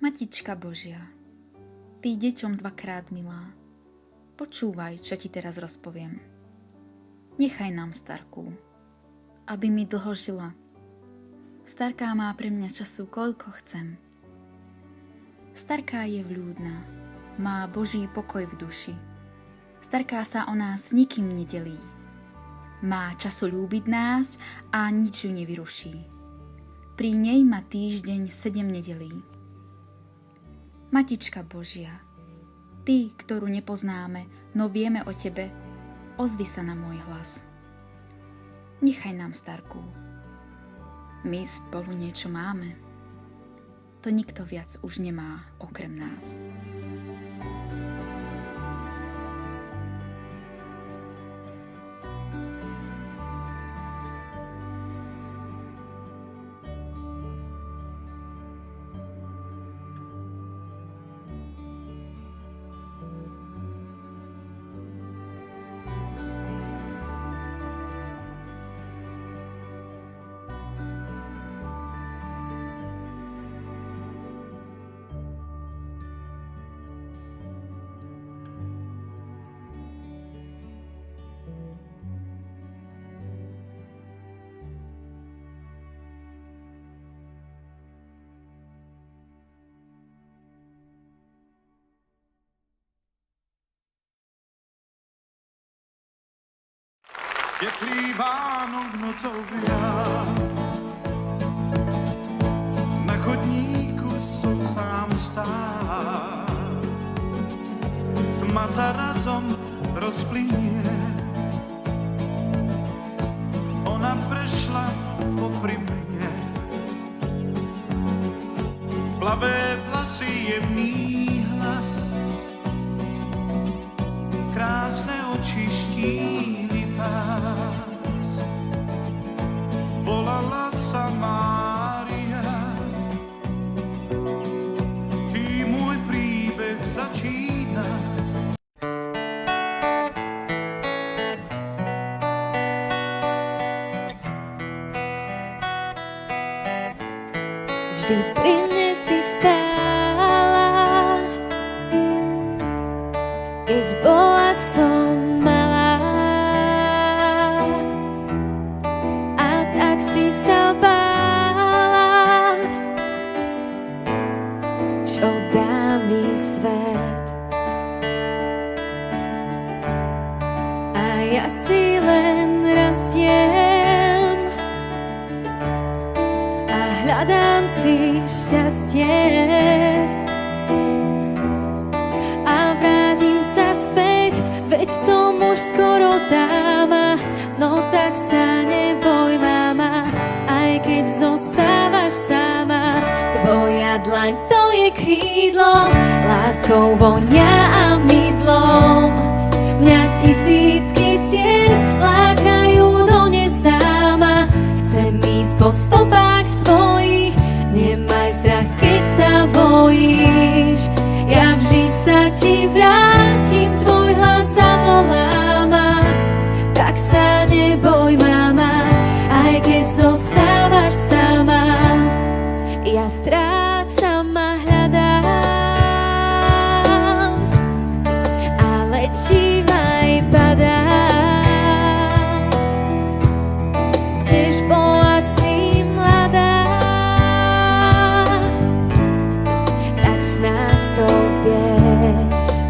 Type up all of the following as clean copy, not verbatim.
Matička Božia, ty deťom dvakrát milá, počúvaj, čo ti teraz rozpoviem. Nechaj nám starku, aby mi dlho žila. Starká má pre mňa času, koľko chcem. Starká je vľúdna, má Boží pokoj v duši. Starká sa o nás nikým nedelí. Má času ľúbiť nás a nič ju nevyruší. Pri nej má týždeň 7 nedelí. Matička Božia, ty, ktorú nepoznáme, no vieme o tebe, ozvi sa na môj hlas. Nechaj nám starku. My spolu niečo máme. To nikto viac už nemá okrem nás. Teplý Vánok nocovia, na chodníku som sám stál. Tma sa razom rozplynie, ona prešla popri mne. Plavé vlasy, jemný hlas, krásne oči, štíhly pás. Volala sa Mária, tým môj príbeh začína. Vždy pri mne si stála, keď bola som malá, a tak si sa bála, čo dá mi svet. A ja si len rastiem a hľadám si šťastie a vrátim sa späť, veď som už skoro dáma. No tak sa neboj, mama, aj keď zostávaš sama. Tvoja dlaň to je krídlo, láskou vonia a mydlom. Mňa tisícky ciest lákajú do neznáma. Chcem ísť po stopách svojich, nemaj strach, keď sa bojíš. Ja vždy sa ti vrátim, tvoj hlas zavolám. Tak sa neboj, mama, aj keď zostávaš sama. Ja strácam a hľadám a letím aj padám. Tiež bola si mladá, tak snáď to vieš.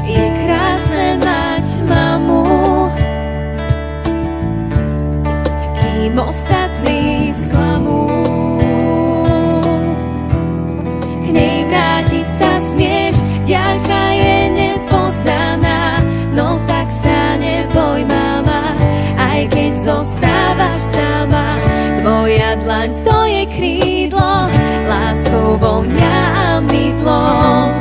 Je krásne mať mamu, kým ostatní sklamú. K nej vrátiť sa smieš, ďalka je nepoznaná. No tak sa neboj, mama, aj keď zostávaš sama. Tvoja dlaň to je krídlo, láskou vonia a mydlom.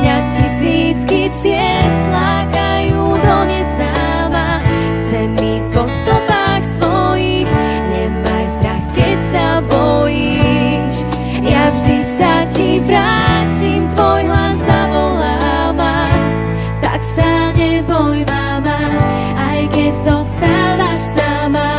Mňa tisícky ciest lákajú do neznáma. Chcem ísť po stopách svojich, nemaj strach, keď sa bojíš. Ja vždy sa ti vrátim, tvoj hlas zavolám. Tak sa neboj, mama, aj keď zostávaš sama.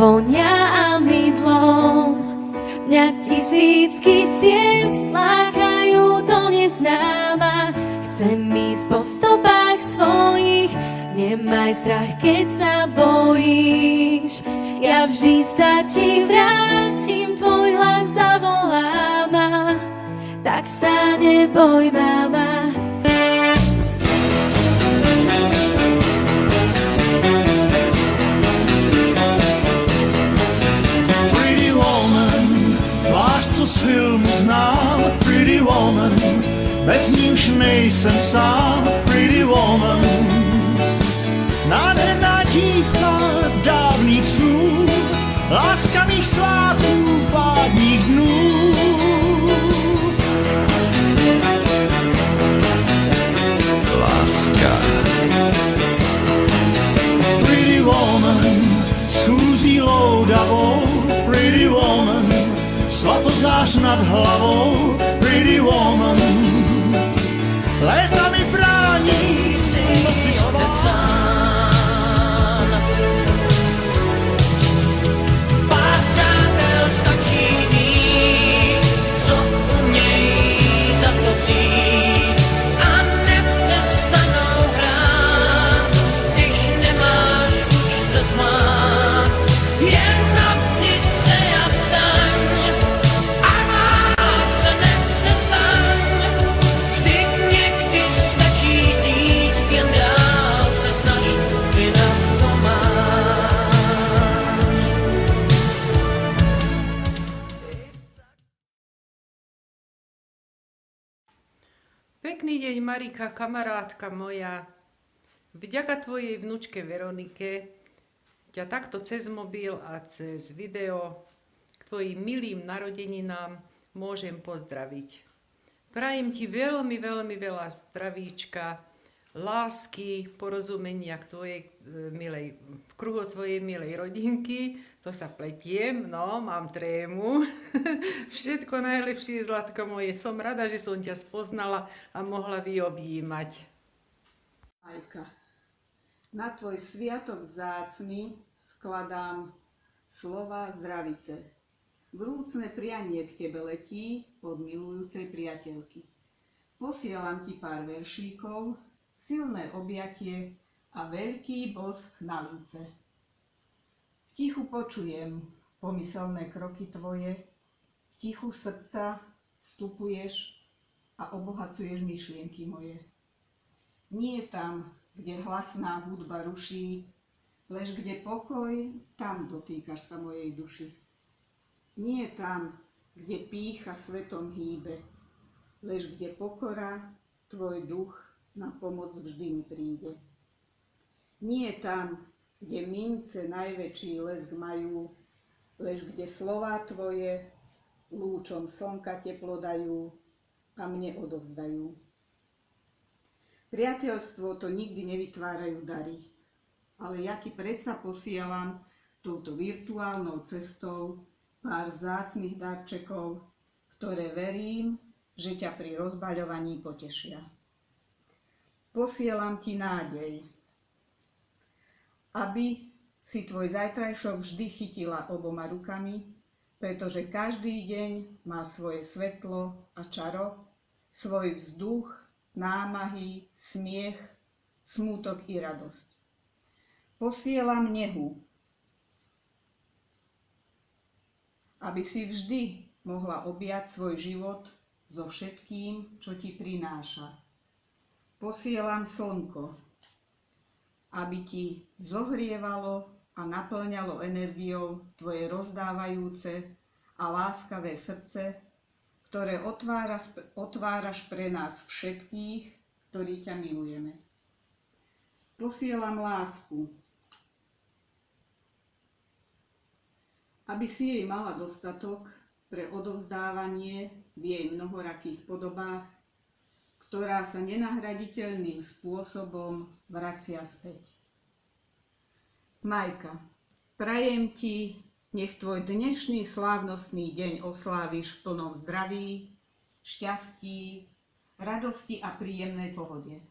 vonia a mydlom. Mňa tisícky ciest lákajú do neznáma. Chcem ísť po stopách svojich, nemaj strach, keď sa bojíš. Ja vždy sa ti vrátim, tvoj hlas zavolá ma, tak sa neboj, mama. Pretty woman, tvář, co z filmu znám. Pretty woman, bez ní už nejsem sám. Pretty woman, nádherná dívka dávných snů, láska mých svátků v pádních dnů. Láska. Pretty woman, s chůzí loudavou. Pretty woman, svatozář nad hlavou. Pretty woman, léta mi brání si noci spát. Pekný deň, Marika, kamarátka moja. Vďaka tvojej vnučke Veronike ťa takto cez mobil a cez video k tvojim milým narodeninám môžem pozdraviť. Prajem ti veľmi, veľmi veľa zdravíčka, lásky, porozumenia k tvojej milej, v kruhu tvojej milej rodinky. To sa pletiem, no, mám trému. Všetko najlepšie, zlatko moje. Som rada, že som ťa spoznala a mohla vyobjímať. Majka, na tvoj sviatok vzácny skladám slova zdravice. Vrúcne prianie k tebe letí od milujúcej priateľky. Posielam ti pár veršíkov, silné objatie a veľký bosk na líce. V tichu počujem pomyselné kroky tvoje, v tichu srdca vstupuješ a obohacuješ myšlienky moje. Nie tam, kde hlasná hudba ruší, lež kde pokoj, tam dotýkaš sa mojej duši. Nie tam, kde pýcha svetom hýbe, lež kde pokora, tvoj duch na pomoc vždy mi príde. Nie tam, kde mince najväčší lesk majú, lež kde slová tvoje lúčom slnka teplo dajú a mne odovzdajú. Priateľstvo to nikdy nevytvárajú dary, ale ja ti predsa posielam touto virtuálnou cestou pár vzácnych darčekov, ktoré verím, že ťa pri rozbaľovaní potešia. Posielam ti nádej, aby si tvoj zajtrajšok vždy chytila oboma rukami, pretože každý deň má svoje svetlo a čaro, svoj vzduch, námahy, smiech, smútok i radosť. Posielam nehu, aby si vždy mohla objať svoj život so všetkým, čo ti prináša. Posielam slnko, aby ti zohrievalo a naplňalo energiou tvoje rozdávajúce a láskavé srdce, ktoré otváraš pre nás všetkých, ktorí ťa milujeme. Posielam lásku, aby si jej mala dostatok pre odovzdávanie v jej mnohorakých podobách, ktorá sa nenahraditeľným spôsobom vracia späť. Majka, prajem ti, nech tvoj dnešný slávnostný deň osláviš v plnom zdraví, šťastí, radosti a príjemnej pohode.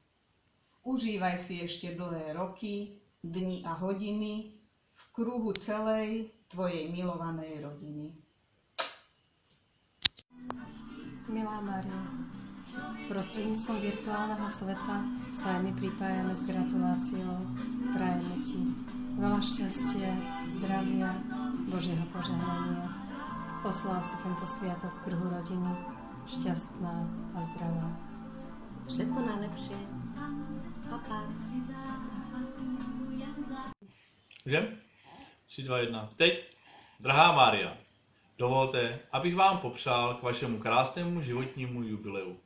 Užívaj si ešte dlhé roky, dni a hodiny v v kruhu celej tvojej milovanej rodiny. Milá Mária, prostredníctvom virtuálneho sveta sa aj my pripájame s gratuláciou. Prajeme ti veľa šťastia, zdravia, Božieho požehnania. Osláv si tento sviatok v kruhu rodiny, šťastná a zdravá. Všetko najlepšie. Pa. Jdem? 3, 2, 1. Teď, drahá Mária, dovolte, abych vám popřál k vašemu krásnému životnímu jubileu.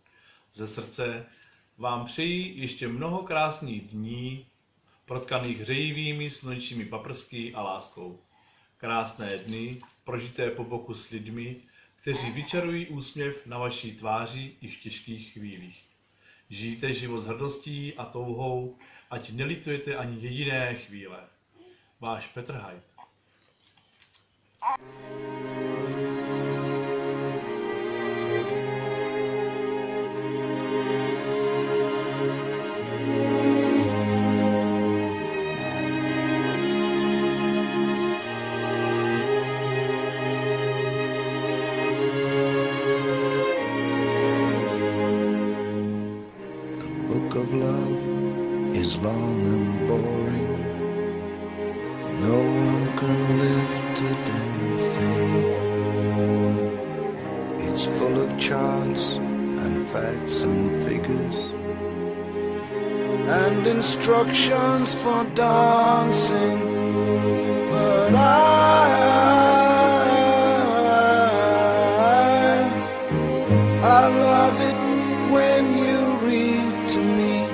Ze srdce vám přeji ještě mnoho krásných dní, protkaných hřejivými slunečními paprsky a láskou. Krásné dny, prožité po boku s lidmi, kteří vyčarují úsměv na vaší tváři i v těžkých chvílích. Žijte život s hrdostí a touhou, ať nelitujete ani jediné chvíle. Váš Petr Hajt. The book of love is long and boring. No one can lift a damn thing. It's full of charts and facts and figures and instructions for dancing. But I love it when you read to me